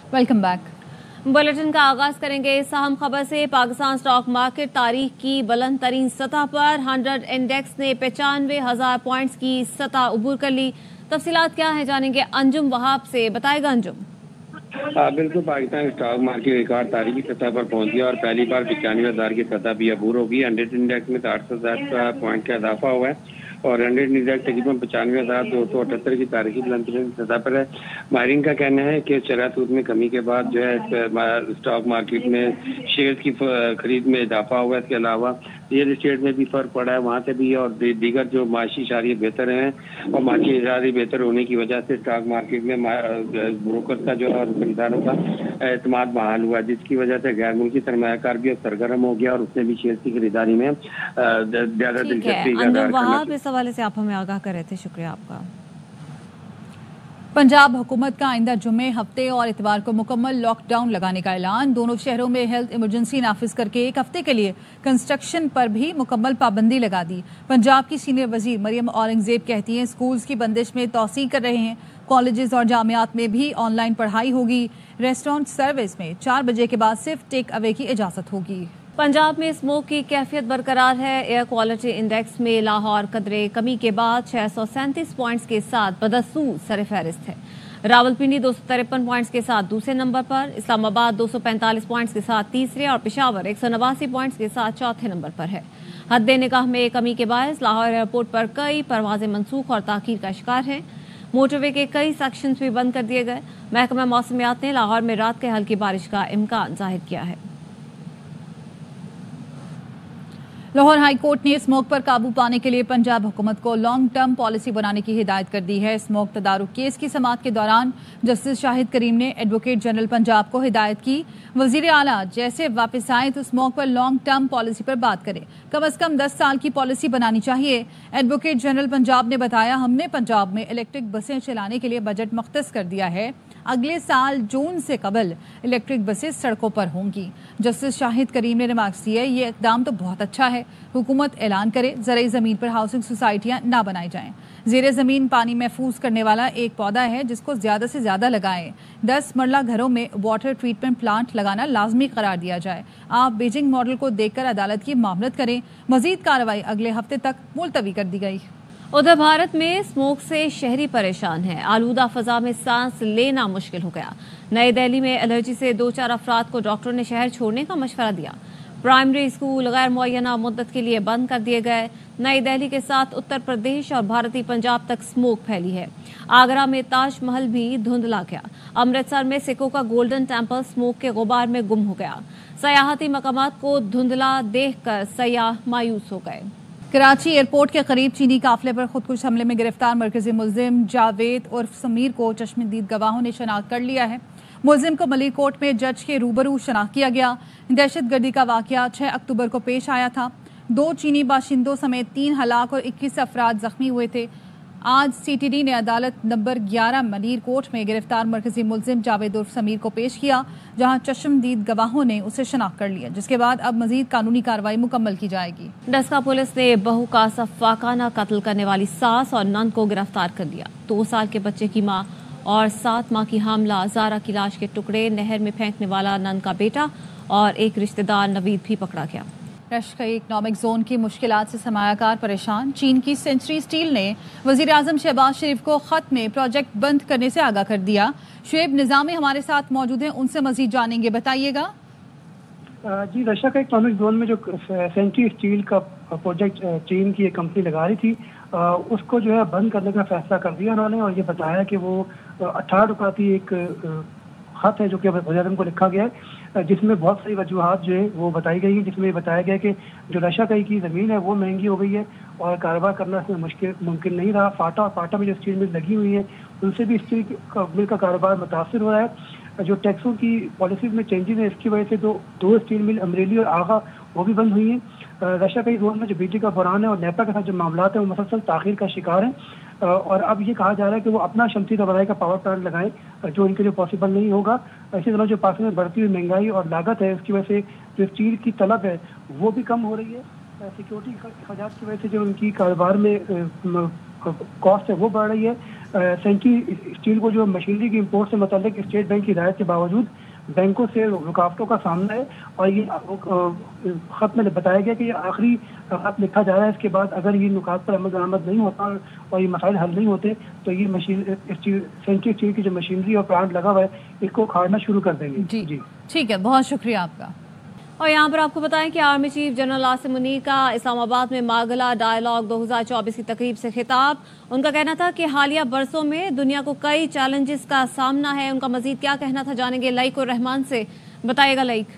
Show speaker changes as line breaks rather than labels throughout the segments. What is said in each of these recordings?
Welcome back.
Bulletin का आगाज करेंगे इस अहम खबर से। पाकिस्तान स्टॉक मार्केट तारीख की बुलंद तरीन सतह पर 100 इंडेक्स ने 95,000 पॉइंट्स की सतह उबूर कर ली। तफसीलात क्या है जानेंगे अंजुम वहाब से। बताएगा अंजुम।
बिल्कुल, पाकिस्तान स्टॉक मार्केट रिकॉर्ड तारीखी सतह पर पहुंच गया और पहली बार 95,000 की सतह भी अबूर होगी। 100 इंडेक्स में 800 पॉइंट का इजाफा हुआ है और 100 इंडेक्स तकरीबन 95,278 की तारीखी बुलंद सतह पर है। माहिरीन का कहना है कि शरह सूद में कमी के बाद जो है स्टॉक मार्केट में शेयर की खरीद में इजाफा हुआ है। इसके अलावा रियल एस्टेट में भी फर्क पड़ा है, वहाँ से भी, और दीगर जो माशी इशारे बेहतर हैं और माशी इशारे बेहतर होने की वजह से स्टॉक मार्केट में ब्रोकर का जो है और खरीदारों का एतमाद बहाल हुआ, जिसकी वजह से गैर मुल्की सरमायाकार भी सरगर्म हो गया और उसने भी शेयर की खरीदारी में ज्यादा दिलचस्पी।
इस हवाले से आप हमें आगाह कर रहे थे, शुक्रिया आपका।
पंजाब हुकूमत का आइंदा जुमे, हफ्ते और इतवार को मुकम्मल लॉकडाउन लगाने का ऐलान। दोनों शहरों में हेल्थ इमरजेंसी नाफिज करके एक हफ्ते के लिए कंस्ट्रक्शन पर भी मुकम्मल पाबंदी लगा दी। पंजाब की सीनियर वजीर मरियम औरंगजेब कहती हैं स्कूल्स की बंदिश में तोसी कर रहे हैं। कॉलेजेस और जामियात में भी ऑनलाइन पढ़ाई होगी। रेस्टोरेंट सर्विस में 4 बजे के बाद सिर्फ टेक अवे की इजाजत होगी।
पंजाब में स्मोक की कैफियत बरकरार है। एयर क्वालिटी इंडेक्स में लाहौर कदरे कमी के बाद 637 पॉइंट्स के साथ बदसूर सरफहरिस्त है। रावलपिंडी 253 पॉइंट्स के साथ दूसरे नंबर पर, इस्लामाबाद 245 पॉइंट्स के साथ तीसरे और पेशावर 189 पॉइंट्स के साथ चौथे नंबर पर है। हद निगाह में कमी के बायस लाहौर एयरपोर्ट पर कई परवाजें मनसूख और ताखीर का शिकार हैं। मोटरवे के कई सेक्शंस भी बंद कर दिए गए। महकमा मौसमियात ने लाहौर में रात के हल्की बारिश का इम्कान जाहिर किया है।
लाहौर हाई कोर्ट ने स्मोक पर काबू पाने के लिए पंजाब हुकूमत को लॉन्ग टर्म पॉलिसी बनाने की हिदायत कर दी है। स्मोक तदारुक केस की समाअत के दौरान जस्टिस शाहिद करीम ने एडवोकेट जनरल पंजाब को हिदायत की वजीर आला जैसे वापस आए तो स्मोक पर लॉन्ग टर्म पॉलिसी पर बात करें। कम अज कम 10 साल की पॉलिसी बनानी चाहिए। एडवोकेट जनरल पंजाब ने बताया हमने पंजाब में इलेक्ट्रिक बसें चलाने के लिए बजट मुख्तस कर दिया है। अगले साल जून से कबल इलेक्ट्रिक बसें सड़कों पर होंगी। जस्टिस शाहिद करीम ने रिमार्क्स दिए ये इकदाम तो बहुत अच्छा है, हुकूमत ऐलान करे ज़रई ज़मीन पर हाउसिंग सोसाइटियां ना बनाई जाएं। ज़ेरे ज़मीन पानी महफूज करने वाला एक पौधा है जिसको ज़्यादा से ज़्यादा लगाएं। 10 मरला घरों में वाटर ट्रीटमेंट प्लांट लगाना लाजमी करार दिया जाए। आप बीजिंग मॉडल को देखकर अदालत की मामलत करें। मजीद कार्रवाई अगले हफ्ते तक मुलतवी कर दी गई।
उधर भारत में स्मोक से शहरी परेशान है। आलूदा फजा में सांस लेना मुश्किल हो गया। नई दिल्ली में एलर्जी से 2-4 अफराद को डॉक्टरों ने शहर छोड़ने का मशवरा दिया। प्राइमरी स्कूल गैर मुअय्यना मुद्दत के लिए बंद कर दिए गए। नई दिल्ली के साथ उत्तर प्रदेश और भारतीय पंजाब तक स्मोक फैली है। आगरा में ताजमहल भी धुंधला गया। अमृतसर में सिखों का गोल्डन टेम्पल स्मोक के गुबार में गुम हो गया। सयाहती मकामात को धुंधला देखकर सयाह मायूस हो गए।
कराची एयरपोर्ट के करीब चीनी काफिले पर खुदकुश हमले में गिरफ्तार मरकजी मुलजिम जावेद उर्फ समीर को चश्मदीद गवाहों ने शनाख्त कर लिया है। मुलजिम को मलिकोट में जज के रूबरू शनाख्त किया गया। दहशतगर्दी का वाकया 6 अक्टूबर को पेश आया था। 2 चीनी बाशिंदों समेत 3 हलाक और 21 अफराद जख्मी हुए थे। आज सीटीडी ने अदालत नंबर 11 मलीर कोट में गिरफ्तार मरकजी मुलजिम जावेद उर्फ समीर को पेश किया, जहां चश्मदीद गवाहों ने उसे शनाख्त कर लिया, जिसके बाद अब मजीद कानूनी कार्रवाई मुकम्मल की जाएगी।
डस्का पुलिस ने बहू का सफाकाना कत्ल करने वाली सास और नंद को गिरफ्तार कर लिया। 2 साल के बच्चे की मां और 7 माह की हामला जारा की लाश के टुकड़े नहर में फेंकने वाला नंद का बेटा और एक रिश्तेदार नवीद भी पकड़ा गया।
रश्क इकनॉमिक जोन की मुश्किलात से सरमायाकार परेशान। चीन की सेंचुरी स्टील ने वजीर आजम शहबाज शरीफ को खत में प्रोजेक्ट बंद करने से आगाह कर दिया। शुएब निजामी हमारे साथ मौजूद हैं, उनसे मजीद जानेंगे, बताइएगा।
जी, रशिया का इकनॉमिक जोन में जो सेंचुरी स्टील का प्रोजेक्ट चीन की एक कंपनी लगा रही थी, उसको जो है बंद करने का फैसला कर दिया उन्होंने, और ये बताया कि वो 18 रुपये एक खत है जो कि वज़ीर आज़म को लिखा गया है, जिसमें बहुत सारी वजूहात जो है वो बताई गई है। जिसमें बताया गया कि जो रशिया की ज़मीन है वो महंगी हो गई है और कारोबार करना इसमें मुमकिन नहीं रहा। फाटा में जो स्टील मिल लगी हुई है उनसे भी स्टील मिल का कारोबार मुतासर हो रहा है। जो टैक्सों की पॉलिसीज में चेंजेस है इसकी वजह से दो स्टील मिल अमरेली और आगा वो भी बंद हुई हैं। रशिया का जोन में जो बिजली का बहरान है और नेपा के साथ जो मामला है वो मुसलसल ताखीर का शिकार है, और अब ये कहा जा रहा है कि वो अपना शमसी दवाई का पावर प्लांट लगाएं, जो इनके लिए पॉसिबल नहीं होगा। इसी तरह जो पाकिस्तान में बढ़ती हुई महंगाई और लागत है उसकी वजह से जो स्टील की तलब है वो भी कम हो रही है। सिक्योरिटी खर्चात की वजह से जो उनकी कारोबार में کاسٹ ہے وہ بڑھ رہی ہے. سینچری اسٹیل کو جو مشینری کی امپورٹ سے متعلق اسٹیٹ بینک کی ہدایت کے باوجود بینکوں سے رکاوٹوں کا سامنا ہے, اور یہ خط میں بتایا گیا کہ یہ آخری خط لکھا جا رہا ہے. اس کے بعد اگر یہ نکات پر عمل درآمد نہیں ہوتا اور یہ مسائل حل نہیں ہوتے تو یہ سینچری اسٹیل کی جو مشینری اور پلانٹ لگا ہوا ہے اس کو کھاڑنا شروع کر دیں گے.
جی ٹھیک ہے, بہت شکریہ آپ کا.
اور یہاں پر آپ کو بتائیں کہ army chief general Asim Munir کا اسلام آباد میں ماگلا ڈائیلاگ 2024 کی تقریب سے خطاب. ان کا کہنا تھا کہ حالیہ برسوں میں دنیا کو کئی چیلنجز کا سامنا ہے. ان کا مزید کیا کہنا تھا جانیں گے لائق الرحمان سے. بتائیے گا لائق.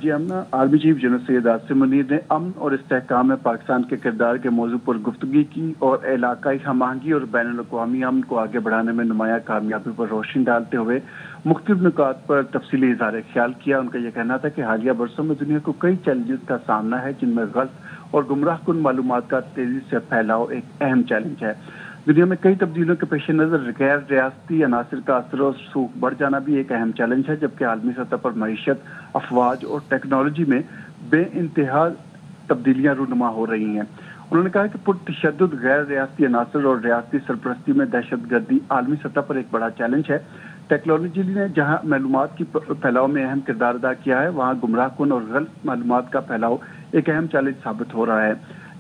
جی امنا, army chief general Syed Asim Munir نے امن اور استحکام میں پاکستان کے کردار کے موضوع پر گفتگو کی اور علاقائی ہم آہنگی اور بین الاقوامی امن کو آگے بڑھانے میں نمایاں کامیابی پر روشنی ڈالتے ہوئے مختلف نکات پر تفصیلی اظہار خیال کیا. ان کا یہ کہنا تھا کہ حالیہ برسوں میں دنیا کو کئی چیلنجز کا سامنا ہے جن میں غلط اور گمراہ کن معلومات کا تیزی سے پھیلاؤ ایک اہم چیلنج ہے. دنیا میں کئی تبدیلیوں کے پیش نظر غیر ریاستی عناصر کا اثر و رسوخ بڑھ جانا بھی ایک اہم چیلنج ہے, جبکہ عالمی سطح پر معیشت, افواج اور ٹیکنالوجی میں بے انتہا تبدیلیاں رونما ہو رہی ہیں. انہوں نے کہا کہ پرتشدد غیر ریاستی عناصر اور ریاستی سرپرستی میں دہشت گردی عالمی سطح پر ایک بڑا چیلنج ہے. ٹیکنالوجی نے جہاں معلومات کی پھیلاؤ میں اہم کردار ادا کیا ہے, وہاں گمراہ کن اور غلط معلومات کا پھیلاؤ ایک اہم چیلنج ثابت ہو رہا ہے.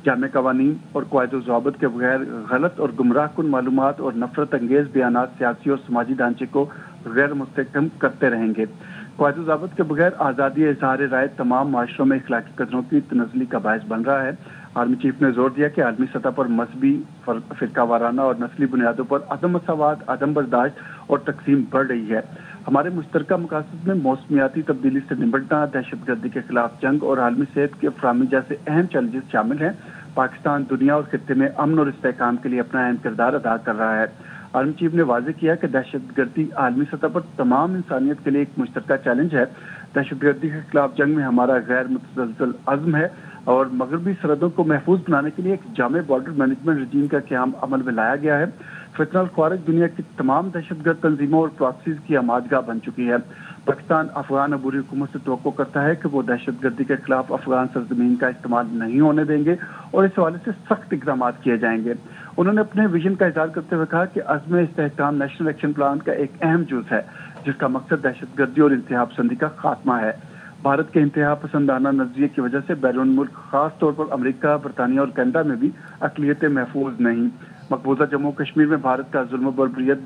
جامع قوانین اور قواعد و ضوابط کے بغیر غلط اور گمراہ کن معلومات اور نفرت انگیز بیانات سیاسی اور سماجی ڈھانچے کو غیر مستحکم کرتے رہیں گے. قواعد و ضوابط کے بغیر آزادی اظہار رائے تمام معاشروں میں اخلاقی قدروں کی تنزلی کا باعث بن رہا ہے. آرمی چیف نے زور دیا کہ عالمی سطح پر مذہبی, فرقہ وارانہ اور نسلی بنیادوں پر عدم مساوات, عدم برداشت اور تقسیم بڑھ رہی ہے. ہمارے مشترکہ مقاصد میں موسمیاتی تبدیلی سے نمٹنا, دہشت گردی کے خلاف جنگ اور عالمی صحت کی فراہمی جیسے اہم چیلنجز شامل ہیں. پاکستان دنیا اور خطے میں امن اور استحکام کے لیے اپنا اہم کردار ادا کر رہا ہے. آرمی چیف نے واضح کیا کہ دہشت گردی عالمی سطح پر تمام انسانیت کے لیے ایک مشترکہ چیلنج ہے. دہشت گردی کے خلاف جنگ میں ہمارا غیر متزلزل عزم ہے اور مغربی سرحدوں کو محفوظ بنانے کے لیے ایک جامع بارڈر مینجمنٹ رجیم کا قیام عمل میں لایا گیا ہے. فتنہ الخوارج دنیا کی تمام دہشت گرد تنظیموں اور پراکسیز کی آمادگاہ بن چکی ہے. پاکستان افغان عبوری حکومت سے توقع کرتا ہے کہ وہ دہشت گردی کے خلاف افغان سرزمین کا استعمال نہیں ہونے دیں گے اور اس حوالے سے سخت اقدامات کیے جائیں گے. انہوں نے اپنے ویژن کا اظہار کرتے ہوئے کہا کہ عزم استحکام نیشنل ایکشن پلان کا ایک اہم جز ہے جس کا مقصد دہشت گردی اور انتہا پسندی کا خاتمہ ہے. بھارت کے انتہا پسندانہ نظریے کی وجہ سے بیرون ملک خاص طور پر امریکہ, برطانیہ اور کینیڈا میں بھی اقلیتیں محفوظ نہیں. مقبوضہ جموں کشمیر میں بھارت کا ظلم و بربریت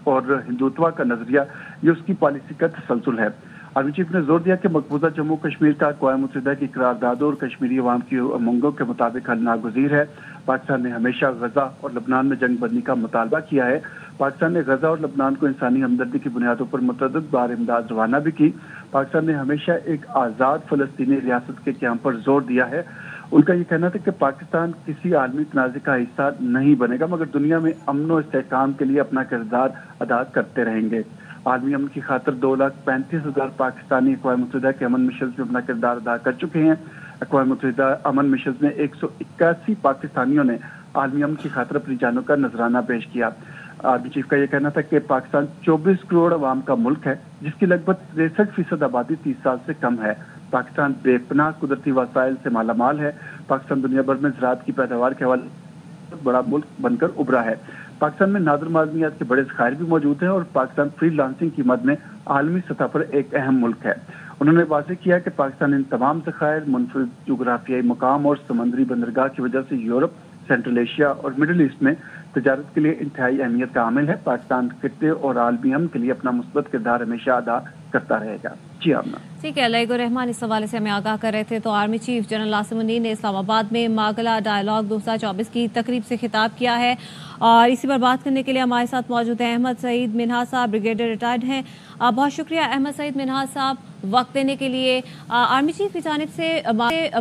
اور ہندوتوا کا نظریہ یہ اس کی پالیسی کا تسلسل ہے. آرمی چیف نے زور دیا کہ مقبوضہ جموں کشمیر کا اقوام متحدہ کی قراردادوں اور کشمیری عوام کی امنگوں کے مطابق حل ناگزیر ہے. پاکستان نے ہمیشہ غزہ اور لبنان میں جنگ بندی کا مطالبہ کیا ہے. پاکستان نے غزہ اور لبنان کو انسانی ہمدردی کی بنیادوں پر متعدد بار امداد روانہ بھی کی. پاکستان نے ہمیشہ ایک آزاد فلسطینی ریاست کے قیام پر زور دیا ہے. ان کا یہ کہنا تھا کہ پاکستان کسی عالمی تنازع کا حصہ نہیں بنے گا مگر دنیا میں امن و استحکام کے لیے اپنا کردار ادا کرتے رہیں گے. عالمی امن کی خاطر 2,35,000 پاکستانی اقوام متحدہ کے امن مشنز میں اپنا کردار ادا کر چکے ہیں. اقوام متحدہ امن مشنز میں 181 پاکستانیوں نے عالمی امن کی خاطر اپنی جانوں کا نذرانہ پیش کیا. آرمی چیف کا یہ کہنا تھا کہ پاکستان 24 کروڑ عوام کا ملک ہے جس کی لگ بھگ 63% آبادی 30 سال سے کم ہے. پاکستان بے پناہ قدرتی وسائل سے مالا مال ہے. پاکستان دنیا بھر میں زراعت کی پیداوار کے حوالے سے بڑا ملک بن کر ابھرا ہے. پاکستان میں نادر معدنیات کے بڑے ذخائر بھی موجود ہیں اور پاکستان فری لانسنگ کی مد میں عالمی سطح پر ایک اہم ملک ہے. انہوں نے واضح کیا کہ پاکستان ان تمام ذخائر, منفرد جغرافیائی مقام اور سمندری بندرگاہ کی وجہ سے یورپ, سینٹرل ایشیا اور مڈل ایسٹ میں تجارت کے لیے انتہائی اہمیت کا عامل ہے. پاکستان خطے اور عالمی امن کے لیے اپنا مثبت کردار ہمیشہ ادا کرتا رہے گا. جی آمنہ.
ٹھیک ہے, لائق الرحمان اس حوالے سے ہمیں آگاہ کر رہے تھے. تو army chief general Asim Munir نے اسلام آباد میں ماگلا ڈائیلاگ 2024 کی تقریب سے خطاب کیا ہے اور اسی پر بات کرنے کے لیے ہمارے ساتھ موجود ہیں احمد سعید منہاج صاحب, بریگیڈیئر ریٹائرڈ ہیں. بہت شکریہ احمد سعید منہاج صاحب وقت دینے کے لیے. آرمی چیف کی جانب سے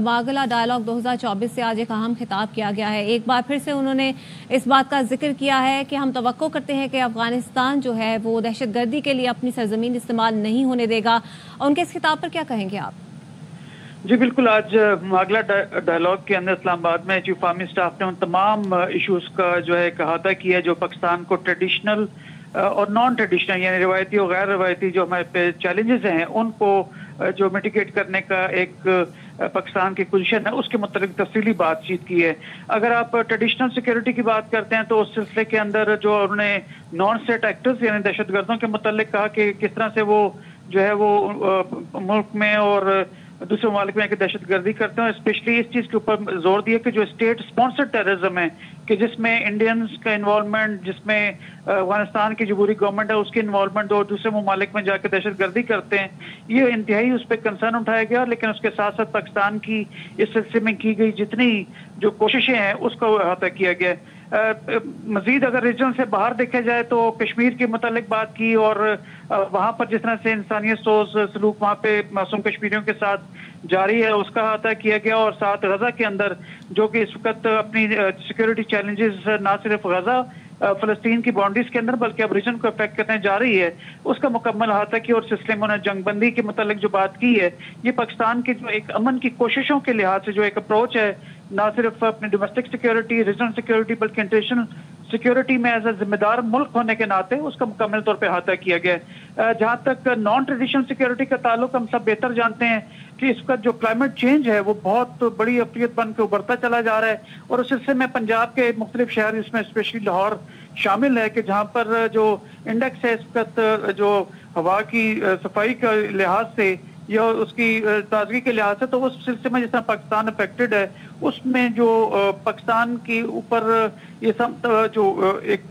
ماگلا ڈائیلاگ 2024 سے آج ایک اہم خطاب کیا گیا ہے. ایک بار پھر سے انہوں نے اس بات کا ذکر کیا ہے کہ ہم توقع کرتے ہیں کہ افغانستان جو ہے وہ دہشت گردی کے لیے اپنی سرزمین استعمال نہیں ہونے دے گا. ان کے اس خطاب پر کیا کہیں گے آپ؟
جی بالکل, آج ماگلا ڈائیلاگ کے اندر اسلام آباد میں چیف آرمی اسٹاف نے ان تمام ایشوز کا جو ہے احاطہ کیا جو پاکستان کو ٹریڈیشنل اور نان ٹریڈیشنل یعنی روایتی اور غیر روایتی جو ہمارے پہ چیلنجز ہیں ان کو جو میٹیگیٹ کرنے کا ایک पाकिस्तान की पोजीशन है उसके मुताबिक तफसीली बातचीत की है। अगर आप ट्रेडिशनल सिक्योरिटी की बात करते हैं तो उस सिलसिले के अंदर जो उन्होंने नॉन स्टेट एक्टर्स यानी दहशतगर्दों के मुतालिक कहा कि किस तरह से वो जो है वो मुल्क में और दूसरे ममालिक में दहशतगर्दी करते हैं। स्पेशली इस चीज के ऊपर जोर दिया कि जो स्टेट स्पॉन्सर्ड टेररिज्म है कि जिसमें इंडियंस का इन्वॉल्वमेंट, जिसमें अफगानिस्तान की जो पूरी गवर्नमेंट है उसकी इन्वॉल्वमेंट और दूसरे ममालिक में जाकर दहशतगर्दी करते हैं, ये इंतहाई उस पर कंसर्न उठाया गया। लेकिन उसके साथ साथ पाकिस्तान की इस सिलसिले में की गई जितनी जो कोशिशें हैं उसका अहाता किया गया। मजीद अगर रीजन से बाहर देखा जाए तो कश्मीर के मुतालिक बात की और वहां पर जिस तरह से इंसानियत सोच सलूक वहां पे मासूम कश्मीरियों के साथ जारी है उसका अहाता किया गया। और साथ गजा के अंदर जो कि इस वक्त अपनी सिक्योरिटी चैलेंजेस ना सिर्फ गजा फलस्तीन की बाउंड्रीज के अंदर बल्कि अब रीजन को अफेक्ट करने जा रही है उसका मुकम्मल अहाता किया। और सिलसिले में उन्होंने जंगबंदी के मुतालिक जो बात की है, ये पाकिस्तान की जो एक अमन की कोशिशों के लिहाज से जो एक अप्रोच है ना सिर्फ अपनी डोमेस्टिक सिक्योरिटी, रीजनल सिक्योरिटी बल्कि इंटरनेशनल सिक्योरिटी में एज ए जिम्मेदार मुल्क होने के नाते उसका मुकम्मल तौर पे अहाता किया गया है। जहां तक नॉन ट्रेडिशनल सिक्योरिटी का ताल्लुक, हम सब बेहतर जानते हैं कि इसका जो क्लाइमेट चेंज है वो बहुत बड़ी अफियत बन के उभरता चला जा रहा है। और उस सिलसिले में पंजाब के मुख्तलिफ शहर इसमें स्पेशली लाहौर शामिल है कि जहाँ पर जो इंडेक्स है इस वक्त जो हवा की सफाई के लिहाज से या उसकी ताजगी के लिहाज से, तो उस सिलसिले में जिस तरह पाकिस्तान अफेक्टेड है उसमें जो पाकिस्तान के ऊपर ये सब जो एक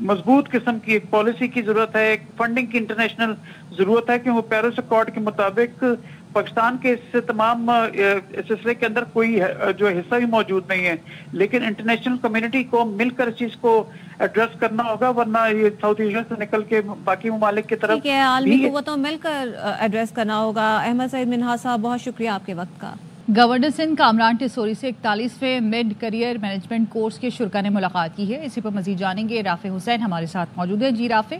मजबूत किस्म की एक पॉलिसी की जरूरत है, एक फंडिंग की इंटरनेशनल जरूरत है कि वो पेरिस अकॉर्ड के मुताबिक पाकिस्तान के इस तमाम सिलसिले के अंदर कोई जो हिस्सा भी मौजूद नहीं है। लेकिन इंटरनेशनल कम्युनिटी को मिलकर इस चीज को एड्रेस करना होगा, वरना ये साउथ एशिया से निकल के बाकी ममालिक की तरफ
आलमी कुव्वतों मिलकर एड्रेस करना होगा। अहमद सईद मिन्हाज साहब, बहुत शुक्रिया आपके वक्त का।
गवर्नर सिंध कामरान टिसोरी से 41वें मिड करियर मैनेजमेंट कोर्स के शुरा ने मुलाकात की है। इसी पर मजीद जानेंगे। राफे हुसैन हमारे साथ मौजूद है। जी राफे।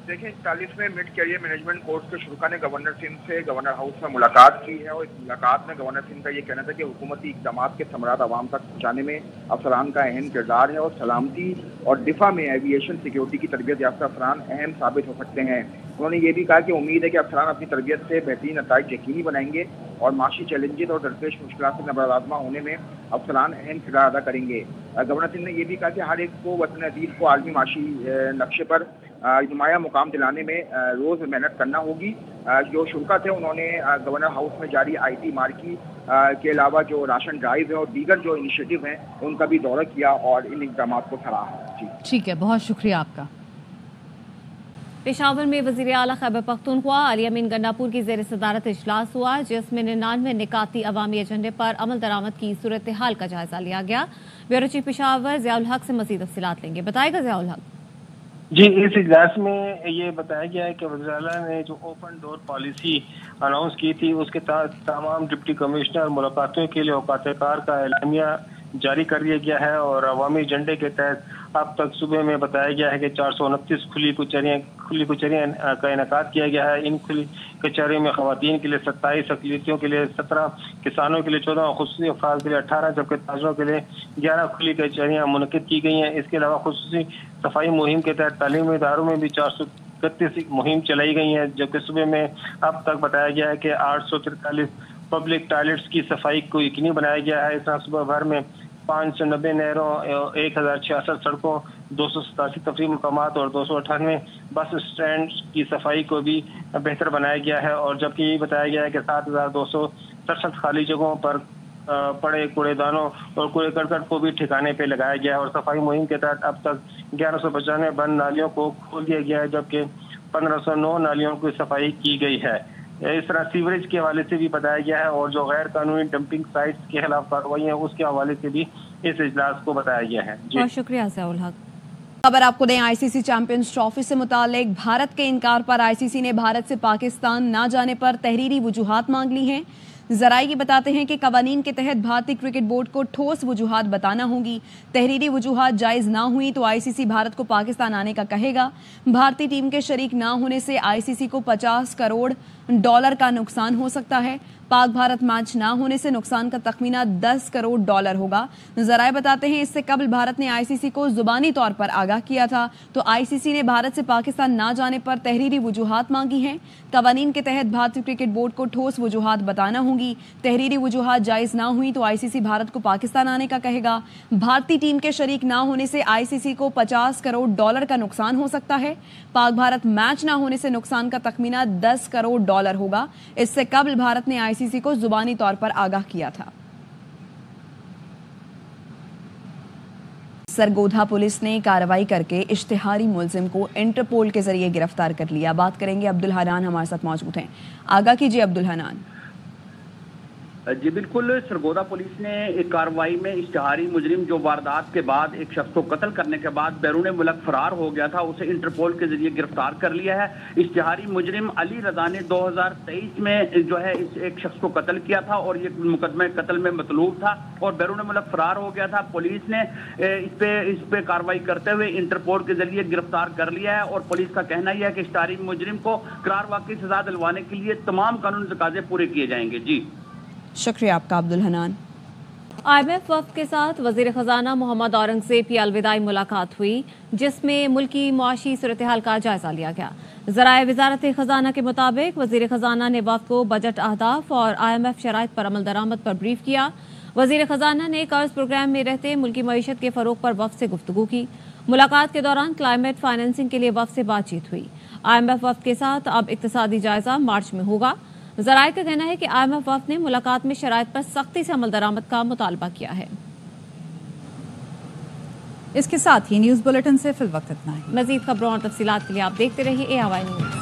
देखिए, 41वें मिड करियर मैनेजमेंट कोर्स के शुरा ने गवर्नर सिंध से गवर्नर हाउस में मुलाकात की है और इस मुलाकात में गवर्नर सिंध का ये कहना था कि हुकूमती इक़दाम के समरात आवाम तक पहुँचाने में अफसरान का अहम किरदार है और सलामती और दिफा में एविएशन सिक्योरिटी की तरबियत याफ्ता अफसरान अहम साबित हो सकते हैं। उन्होंने ये भी कहा कि उम्मीद है कि अफसरान अपनी तरबियत से बेहतरीन नताइज यकीनी बनाएंगे और माशी चैलेंजेस और दरपेश मुश्किलात से नबराज़मा होने में अफसरान अहम किरदार अदा करेंगे। गवर्नर सिंह ने यह भी कहा कि हर एक को वतन अजीज को आलमी माशी नक्शे पर नुमाया मुकाम दिलाने में रोज़ मेहनत करना होगी। जो शुरा थे उन्होंने गवर्नर हाउस में जारी IT मार्की के अलावा जो राशन ड्राइव है और दीगर जो इनिशिएटिव हैं उनका भी दौरा किया और इन इक़दाम को सराहा। जी
ठीक है, बहुत शुक्रिया आपका।
पेशावर में वज़ीर आला खैबर पख्तूनख्वा अली अमीन गन्नापुर की ज़ेर सदारत इजलास हुआ, जिसमें 99 निकाती अवामी एजेंडे पर अमल दरामद की सूरत हाल का जायजा लिया गया। ब्यूरो चीफ पेशावर ज़ियाउल हक से मज़ीद तफसीलात लेंगे। बताएगा ज़ियाउल हक।
जी, इस इजलास में ये बताया गया है कि वज़ीर आला ने जो ओपन डोर पॉलिसी अनाउंस की थी उसके तमाम डिप्टी कमिश्नर मुलाकातों के लिए औकात कार का एलामिया जारी कर दिया गया है और अवामी एजेंडे के तहत अब तक सुबह में बताया गया है कि 429 खुली कचहरियाँ का इनेकाद किया गया है। इन खुली कचहरियों में खवातीन के लिए 27, अक़लियतियों के लिए 17, किसानों के लिए 14, खुसूसी अफराद के लिए 18 जबकि ताजरों के लिए 11 खुली कचहरियाँ मुनक़िद की गई हैं। इसके अलावा खुसूसी सफाई मुहिम के तहत तालीमी इदारों में भी 431 मुहिम चलाई गई हैं, जबकि सुबह में अब तक बताया गया है कि 843 पब्लिक टॉयलेट्स की सफाई को यकीनी बनाया गया है। इस तरह सुबह भर में 590 नहरों, 1066 सड़कों, 287 तफरीह मकामात और 298 बस स्टैंड की सफाई को भी बेहतर बनाया गया है। और जबकि ये बताया गया है कि 7267 खाली जगहों पर पड़े कूड़ेदानों और कूड़े करकट को भी ठिकाने पे लगाया गया है। और सफाई मुहिम के तहत अब तक 1195 बंद नालियों को खोल दिया गया है, जबकि 1509 नालियों की सफाई की गई है। इस तरह सीवरेज के हवाले से भी बताया गया है और जो गैर कानूनी डंपिंग साइट्स के खिलाफ कार्रवाई है उसके हवाले से भी इस इजलास को बताया गया है।
बहुत शुक्रिया ज़ियाउल हक।
खबर आपको दें ICC चैंपियंस ट्रॉफी से मुतालिक भारत के इनकार पर ICC ने भारत से पाकिस्तान ना जाने पर तहरीरी वजूहात मांग ली हैं। ज़राई बताते हैं कि कवानीन के तहत भारतीय क्रिकेट बोर्ड को ठोस वजूहात बताना होगी। तहरीरी वजूहात जायज़ ना हुई तो ICC भारत को पाकिस्तान आने का कहेगा। भारतीय टीम के शरीक ना होने से ICC को $50 करोड़ का नुकसान हो सकता है। पाक भारत मैच ना होने से नुकसान का तखमीना $10 करोड़ होगा। ज़राए बताते हैं इससे कबल भारत ने ICC को जुबानी तौर पर आगाह किया था, तो ICC ने भारत से पाकिस्तान ना जाने पर तहरीरी वजूहात मांगी हैं। कवानीन के तहत भारतीय क्रिकेट बोर्ड को ठोस वजूहात बताना होंगी। होंगी। तहरीरी वजूहात जायज ना हुई तो आईसीसी भारत को पाकिस्तान आने का कहेगा। भारतीय टीम के शरीक ना होने से आईसीसी को $50 करोड़ का नुकसान हो सकता है। पाक भारत मैच ना होने से नुकसान का तखमीना $10 करोड़ होगा। इससे कबल भारत ने आईसीसी को जुबानी तौर पर आगाह किया था। सरगोधा पुलिस ने कार्रवाई करके इश्तिहारी मुलजिम को इंटरपोल के जरिए गिरफ्तार कर लिया। बात करेंगे, अब्दुल हनान हमारे साथ मौजूद हैं। आगाह कीजिए अब्दुल हनान।
जी बिल्कुल, सरगोधा पुलिस ने एक कार्रवाई में इश्तिहारी मुजरिम जो वारदात के बाद एक शख्स को कत्ल करने के बाद बैरून मुल्क फरार हो गया था, उसे इंटरपोल के जरिए गिरफ्तार कर लिया है। इश्तिहारी मुजरिम अली रजा ने 2023 में जो है इस एक शख्स को कत्ल किया था और ये मुकदमे कत्ल में मतलूब था और बैरून मुल्क फरार हो गया था। पुलिस ने इस पे कार्रवाई करते हुए इंटरपोल के जरिए गिरफ्तार कर लिया है और पुलिस का कहना यह है कि इश्तिहारी मुजरिम को करार वाकई सजा दिलवाने के लिए तमाम कानूनी तकाजे पूरे किए जाएंगे। जी
शुक्रिया आपका अब्दुल हनान।
IMF वफ्द के साथ वजीर खजाना मोहम्मद औरंगजेब की अलविदाई मुलाकात हुई, जिसमें मुल्की मुआशी सूरत हाल का जायजा लिया गया। ज़राए वजारत खजाना के मुताबिक वजीर खजाना ने वफ्द को बजट अहदाफ और IMF शराइत पर अमल दरामद पर ब्रीफ किया। वजीर खजाना ने कर्ज प्रोग्राम में रहते मुल्की मईशत के फरोग पर वफ्द से गुफ्तगू की। मुलाकात के दौरान क्लाइमेट फाइनेंसिंग के लिए वफ्द से बातचीत हुई। IMF वफ्द के साथ अब इक्तिसादी जायजा मार्च में होगा। ज़राए का कहना है कि IMF वफ्द ने मुलाकात में शराइत पर सख्ती से अमल दरामद का मुतालबा किया है।
इसके साथ ही न्यूज़ बुलेटिन से फिल वक्त इतना ही।
मजीद खबरों और तफसीलात के लिए आप देखते रहिए ARY न्यूज़।